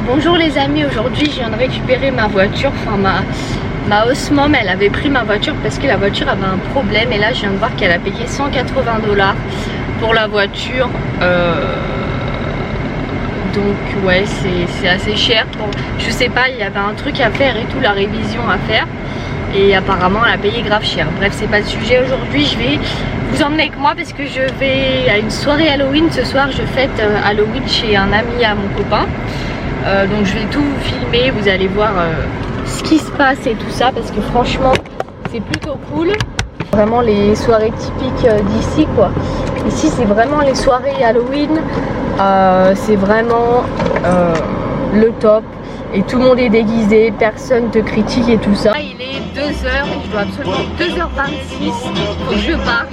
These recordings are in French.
Bonjour les amis, aujourd'hui je viens de récupérer ma voiture, enfin ma host mom, elle avait pris ma voiture parce que la voiture avait un problème et là je viens de voir qu'elle a payé 180 $ pour la voiture. Donc ouais, c'est assez cher pour, je sais pas, il y avait un truc à faire et tout, la révision à faire, et apparemment elle a payé grave cher. Bref, c'est pas le sujet. Aujourd'hui je vais vous emmener avec moi parce que je vais à une soirée Halloween. Ce soir je fête Halloween chez un ami à mon copain. Donc je vais tout vous filmer, vous allez voir ce qui se passe et tout ça, parce que franchement c'est plutôt cool. Vraiment les soirées typiques d'ici quoi. Ici c'est vraiment les soirées Halloween, c'est vraiment le top. Et tout le monde est déguisé, personne te critique et tout ça. Là, il est 2h, je dois absolument 2h26, faut que je parte.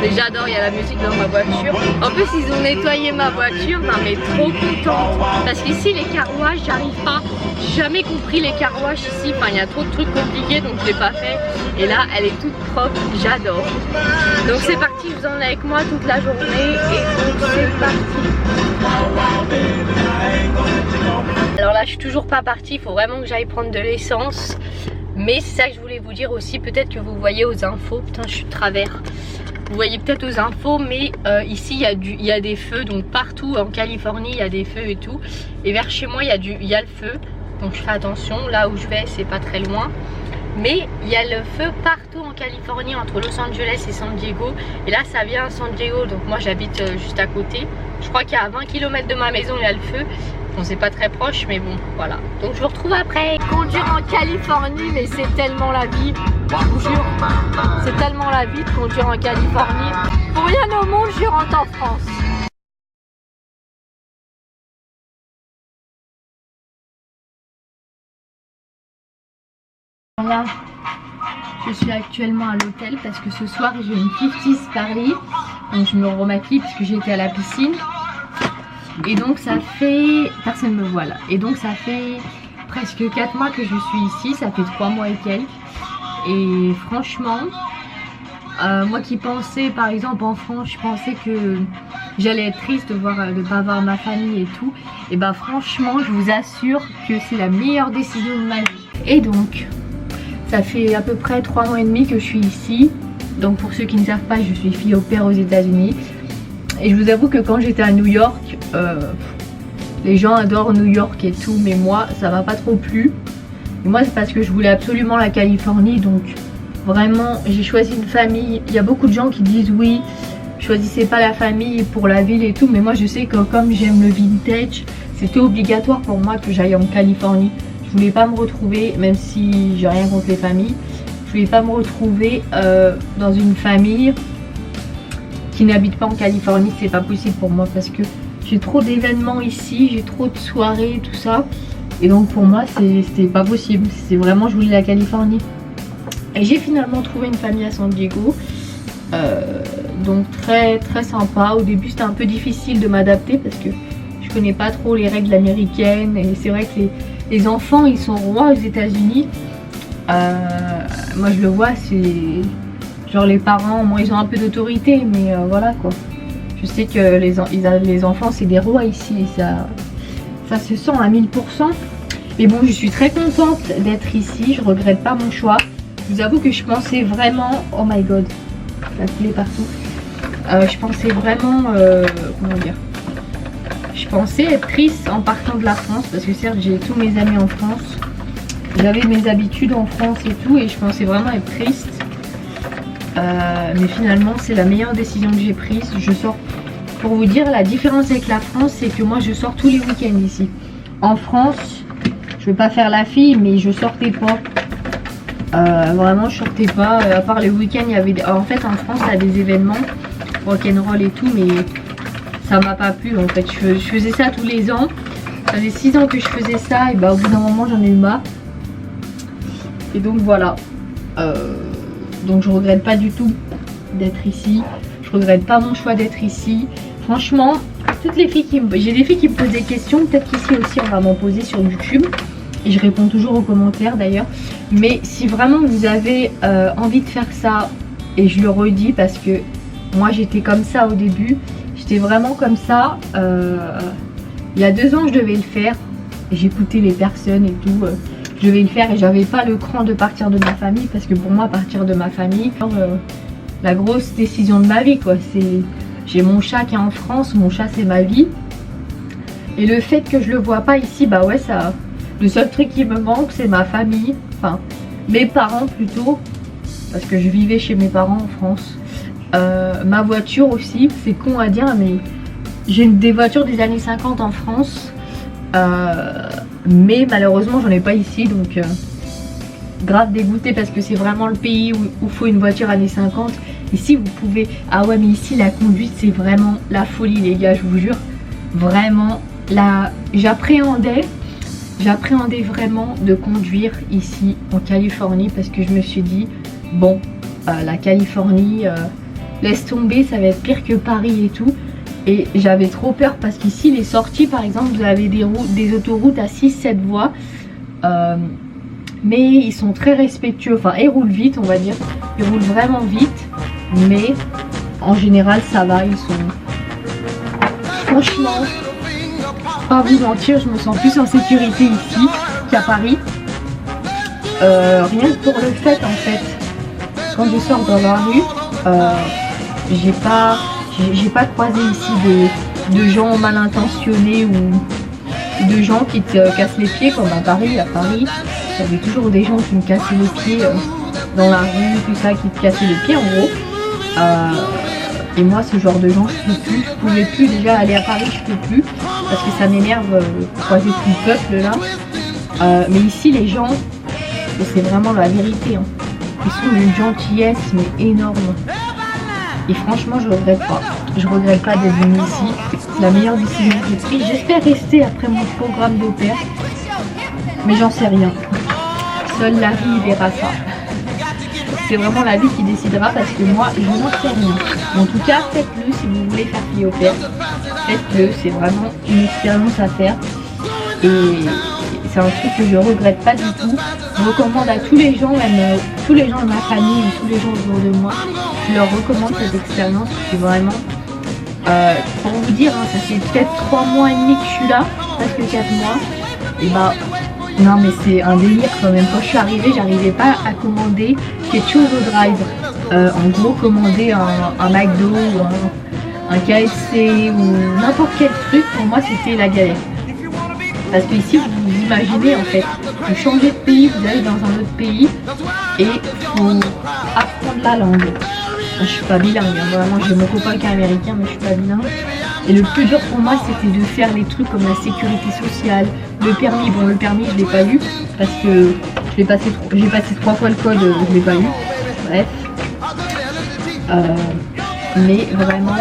Mais j'adore, il y a la musique dans ma voiture. En plus ils ont nettoyé ma voiture, non mais trop contente. Parce qu'ici les carrouages, j'arrive pas. J'ai jamais compris les carrouages ici, enfin il y a trop de trucs compliqués donc je l'ai pas fait. Et là elle est toute propre, j'adore. Donc c'est parti, je vous emmène avec moi toute la journée et donc c'est parti. Alors là je suis toujours pas partie, il faut vraiment que j'aille prendre de l'essence. Mais c'est ça que je voulais vous dire aussi, peut-être que vous voyez aux infos, putain je suis de travers. Vous voyez peut-être aux infos, mais ici il y a des feux, donc partout en Californie il y a des feux et tout. Et vers chez moi il y a le feu, donc je fais attention, là où je vais c'est pas très loin. Mais il y a le feu partout en Californie, entre Los Angeles et San Diego. Et là ça vient à San Diego, donc moi j'habite juste à côté. Je crois qu'il y a 20 km de ma maison il y a le feu. Bon, c'est pas très proche mais bon voilà. Donc je vous retrouve après. Conduire en Californie, mais c'est tellement la vie. Je vous jure, c'est tellement la vie de conduire en Californie. Pour rien au monde je rentre en France. Là, je suis actuellement à l'hôtel parce que ce soir j'ai une 50s Paris. Donc je me remaquille parce que j'étais à la piscine. Et donc ça fait... Personne me voit là. Et donc ça fait presque 4 mois que je suis ici. Ça fait 3 mois et quelques. Et franchement, moi qui pensais par exemple en France, je pensais que j'allais être triste de pas voir ma famille et tout. Et bah franchement, je vous assure que c'est la meilleure décision de ma vie. Et donc, ça fait à peu près 3 mois et demi que je suis ici. Donc pour ceux qui ne savent pas, je suis fille au pair aux États-Unis. Et je vous avoue que quand j'étais à New York, les gens adorent New York et tout, mais moi ça m'a pas trop plu. Et moi c'est parce que je voulais absolument la Californie, donc vraiment j'ai choisi une famille. Il y a beaucoup de gens qui disent oui, choisissez pas la famille pour la ville et tout, mais moi je sais que comme j'aime le vintage, c'était obligatoire pour moi que j'aille en Californie. Je voulais pas me retrouver, même si j'ai rien contre les familles, je voulais pas me retrouver dans une famille qui n'habite pas en Californie. C'est pas possible pour moi parce que j'ai trop d'événements ici, j'ai trop de soirées, tout ça. Et donc pour moi c'était pas possible. C'est vraiment, je voulais la Californie. Et j'ai finalement trouvé une famille à San Diego. Donc très très sympa. Au début c'était un peu difficile de m'adapter parce que je connais pas trop les règles américaines. Et c'est vrai que les enfants ils sont rois aux États-Unis. Moi je le vois, c'est genre les parents, moi ils ont un peu d'autorité, mais voilà quoi. Je sais que les enfants c'est des rois ici et ça se sent à 1000%. Mais bon, je suis très contente d'être ici, je regrette pas mon choix. Je vous avoue que je pensais vraiment, oh my god, ça coulait partout. Je pensais vraiment, comment dire, je pensais être triste en partant de la France parce que certes j'ai tous mes amis en France. J'avais mes habitudes en France et tout et je pensais vraiment être triste. Mais finalement c'est la meilleure décision que j'ai prise. Je sors, pour vous dire la différence avec la France, c'est que moi je sors tous les week-ends ici. En France, je veux pas faire la fille mais je sortais pas. Vraiment je sortais pas, à part les week-ends il y avait en fait en France il y a des événements rock'n'roll et tout, mais ça m'a pas plu en fait. Je faisais ça tous les ans. Ça faisait 6 ans que je faisais ça et bah au bout d'un moment j'en ai eu marre. Et donc voilà. Donc je regrette pas du tout d'être ici. Je regrette pas mon choix d'être ici. Franchement, toutes les filles j'ai des filles qui me posent des questions. Peut-être qu'ici aussi on va m'en poser sur YouTube. Et je réponds toujours aux commentaires d'ailleurs. Mais si vraiment vous avez envie de faire ça et je le redis parce que moi j'étais comme ça au début, j'étais vraiment comme ça. Il y a 2 ans je devais le faire, j'écoutais les personnes et tout, je devais le faire et j'avais pas le cran de partir de ma famille parce que pour moi partir de ma famille, la grosse décision de ma vie quoi. J'ai mon chat qui est en France, mon chat c'est ma vie. Et le fait que je le vois pas ici, bah ouais ça, le seul truc qui me manque c'est ma famille, enfin mes parents plutôt, parce que je vivais chez mes parents en France. Ma voiture aussi, c'est con à dire mais j'ai des voitures des années 50 en France, mais malheureusement j'en ai pas ici, donc grave dégoûtée parce que c'est vraiment le pays où faut une voiture années 50. Ici vous pouvez, ah ouais mais ici la conduite c'est vraiment la folie les gars, je vous jure, vraiment là j'appréhendais vraiment de conduire ici en Californie parce que je me suis dit bon la Californie laisse tomber, ça va être pire que Paris et tout. Et j'avais trop peur parce qu'ici les sorties par exemple vous avez des autoroutes à 6-7 voies, mais ils sont très respectueux, enfin ils roulent vite on va dire, ils roulent vraiment vite, mais en général ça va, ils sont franchement, pas vous mentir, je me sens plus en sécurité ici qu'à Paris, rien que pour le fait en fait, quand je sors dans la rue, j'ai pas croisé ici de gens mal intentionnés ou de gens qui te cassent les pieds comme à Paris. À Paris, il y avait toujours des gens qui me cassaient les pieds dans la rue, tout ça, qui te cassaient les pieds en gros. Et moi, ce genre de gens, je pouvais plus déjà aller à Paris, je peux plus parce que ça m'énerve croiser tout le peuple là. Mais ici, les gens, et c'est vraiment la vérité, hein, ils sont d'une gentillesse mais énorme. Et franchement, je regrette pas. Je regrette pas d'être venue ici. C'est la meilleure décision que j'ai prise. J'espère rester après mon programme d'au pair. Mais j'en sais rien. Seule la vie verra ça. C'est vraiment la vie qui décidera parce que moi, je n'en sais rien. En tout cas, faites-le si vous voulez faire fille au pair. Faites-le. C'est vraiment une expérience à faire. Et c'est un truc que je regrette pas du tout. Je recommande à tous les gens, même tous les gens de ma famille et tous les gens autour de moi, je leur recommande cette expérience. C'est vraiment, pour vous dire, hein, ça fait peut-être 3 mois et demi que je suis là, presque 4 mois. Et bah, non mais c'est un délire quand même. Quand je suis arrivée, j'arrivais pas à commander quelque chose au drive. En gros, commander un McDo ou un KFC ou n'importe quel truc, pour moi c'était la galère. Parce que ici, vous imaginez en fait, vous changez de pays, vous allez dans un autre pays et faut apprendre la langue. Je suis pas bilingue, hein, vraiment j'ai mon copain qui est américain mais je suis pas bilingue. Et le plus dur pour moi c'était de faire les trucs comme la sécurité sociale, le permis. Bon le permis je l'ai pas eu parce que j'ai passé 3 fois le code, je l'ai pas eu. Bref. Mais vraiment,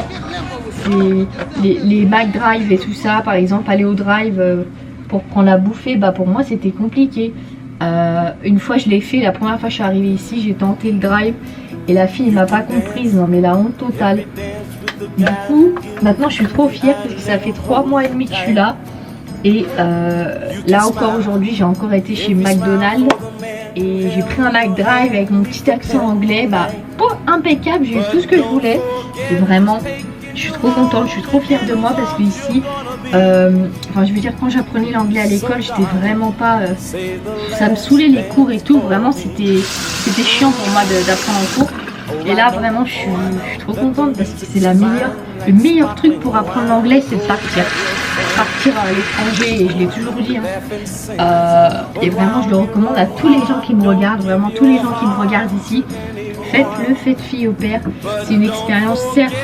c'est les McDrive et tout ça, par exemple aller au drive pour prendre à bouffer, bah pour moi c'était compliqué. Une fois je l'ai fait, la première fois que je suis arrivée ici, j'ai tenté le drive et la fille m'a pas comprise, non mais la honte totale. Du coup, maintenant je suis trop fière parce que ça fait 3 mois et demi que je suis là. Et là encore aujourd'hui, j'ai encore été chez McDonald's et j'ai pris un McDrive avec mon petit accent anglais, bah impeccable, j'ai eu tout ce que je voulais. Et vraiment, je suis trop contente, je suis trop fière de moi parce que ici, enfin je veux dire quand j'apprenais l'anglais à l'école, j'étais vraiment pas, ça me saoulait les cours et tout, vraiment c'était chiant pour moi d'apprendre en cours. Et là vraiment je suis trop contente parce que c'est le meilleur truc pour apprendre l'anglais, c'est de partir à l'étranger, et je l'ai toujours dit hein. Et vraiment je le recommande à tous les gens qui me regardent, vraiment tous les gens qui me regardent ici. Faites-le, faites fille au pair. C'est une expérience certes,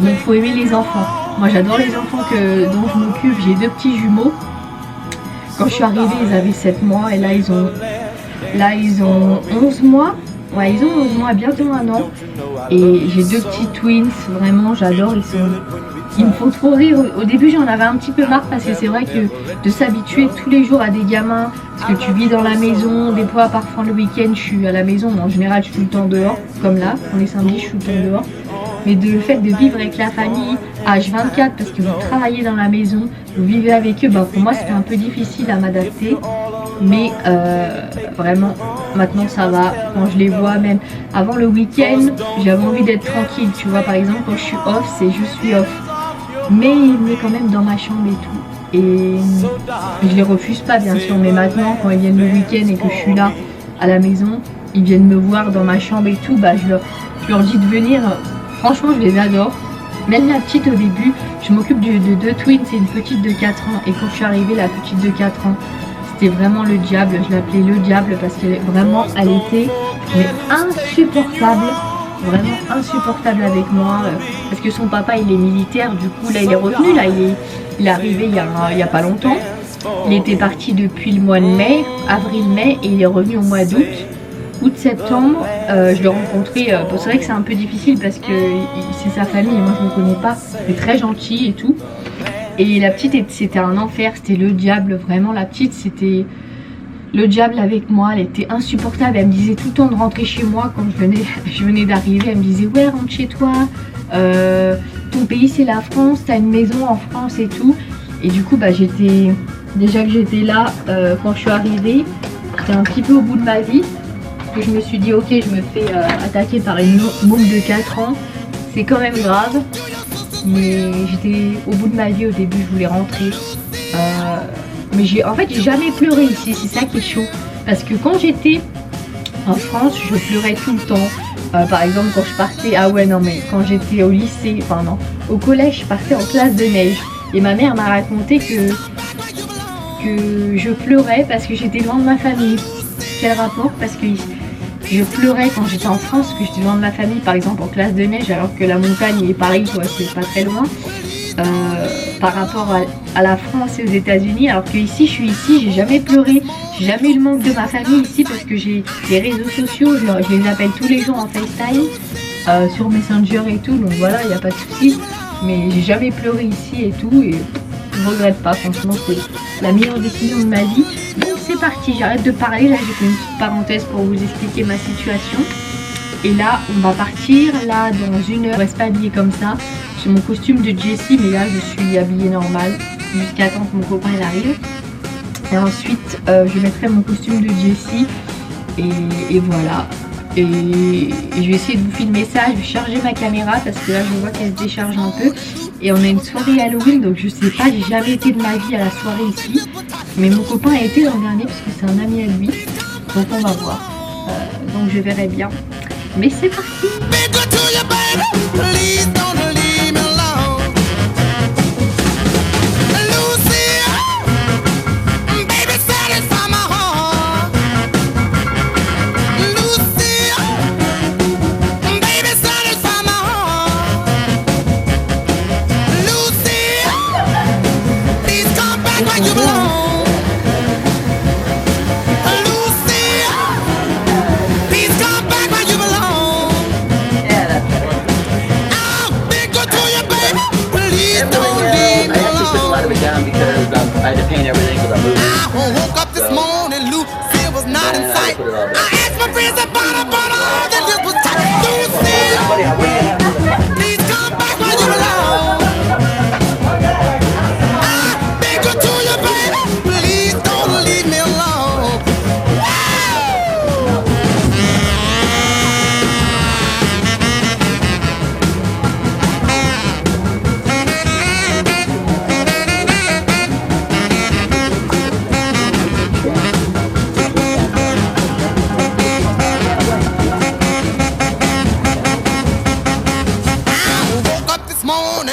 mais il faut aimer les enfants. Moi j'adore les enfants dont je m'occupe, j'ai 2 petits jumeaux. Quand je suis arrivée ils avaient 7 mois et là ils ont 11 mois. Ouais, ils ont 11 mois, bientôt 1 an. Et j'ai 2 petits twins, vraiment j'adore, ils me font trop rire. Au début j'en avais un petit peu marre parce que c'est vrai que de s'habituer tous les jours à des gamins, parce que tu vis dans la maison, des fois parfois le week-end je suis à la maison, mais en général je suis tout le temps dehors, comme là, quand les samedis je suis tout le temps dehors. Mais le fait de vivre avec la famille H24 parce que vous travaillez dans la maison, vous vivez avec eux, bah pour moi c'était un peu difficile à m'adapter. Mais vraiment Maintenant ça va, quand je les vois même avant le week-end, j'avais envie d'être tranquille, tu vois, par exemple quand je suis off, c'est je suis off. Mais il est quand même dans ma chambre et tout. Et je les refuse pas bien sûr, mais maintenant quand ils viennent le week-end et que je suis là à la maison, ils viennent me voir dans ma chambre et tout, bah je leur dis de venir. Franchement je les adore. Même la petite au début, je m'occupe de deux twins, c'est une petite de 4 ans. Et quand je suis arrivée, la petite de 4 ans, c'était vraiment le diable. Je l'appelais le diable parce qu'elle elle était mais insupportable. Vraiment insupportable avec moi. Parce que son papa il est militaire, du coup là il est revenu, là il est arrivé il y a pas longtemps. Il était parti depuis le mois de mai, avril-mai, et il est revenu au mois d'août. Août-septembre, je l'ai rencontré, c'est vrai que c'est un peu difficile parce que c'est sa famille et moi je ne le connais pas, il est très gentil et tout. Et la petite c'était un enfer, c'était le diable, vraiment la petite c'était le diable avec moi, elle était insupportable, elle me disait tout le temps de rentrer chez moi quand je venais d'arriver, elle me disait ouais rentre chez toi, ton pays c'est la France, t'as une maison en France et tout. Et du coup bah déjà que j'étais là quand je suis arrivée, j'étais un petit peu au bout de ma vie. Je me suis dit ok je me fais attaquer par une môme de 4 ans, c'est quand même grave, mais j'étais au bout de ma vie au début, je voulais rentrer, mais en fait j'ai jamais pleuré ici, c'est ça qui est chaud, parce que quand j'étais en France je pleurais tout le temps, par exemple quand je partais, ah ouais non mais quand j'étais au lycée, enfin non, au collège je partais en classe de neige, et ma mère m'a raconté que je pleurais parce que j'étais loin de ma famille. Quel rapport? Parce que je pleurais quand j'étais en France, que j'étais loin de ma famille, par exemple en classe de neige, alors que la montagne est Paris, quoi, c'est pas très loin. Par rapport à la France et aux États-Unis, alors que ici, je suis ici, j'ai jamais pleuré, j'ai jamais eu le manque de ma famille ici parce que j'ai les réseaux sociaux, je les appelle tous les jours en FaceTime, sur Messenger et tout, donc voilà, il n'y a pas de souci. Mais j'ai jamais pleuré ici et tout, et je regrette pas, franchement, c'est la meilleure décision de ma vie. Donc c'est parti, j'arrête de parler, là j'ai fait une petite parenthèse pour vous expliquer ma situation. Et là on va partir, là dans une heure, je reste pas habillée comme ça. J'ai mon costume de Jessie, mais là je suis habillée normale, jusqu'à temps que mon copain il arrive. Et ensuite je mettrai mon costume de Jessie, et voilà. Et je vais essayer de vous filmer ça, je vais charger ma caméra parce que là je vois qu'elle se décharge un peu. Et on a une soirée Halloween, donc je sais pas, j'ai jamais été de ma vie à la soirée ici. Mais mon copain a été l'an dernier parce que c'est un ami à lui. Donc on va voir. Donc je verrai bien. Mais c'est parti! I had to paint everything because I moved. I woke up this morning, Lucy was not in sight. I asked my friends about her, but all they did was type. Lucy, please come back where you belong. I beg you to you, baby, please don't leave me alone.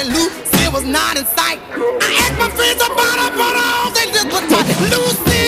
Lucy was not in sight. I asked my friends about her, but all they did was talk. Lucy.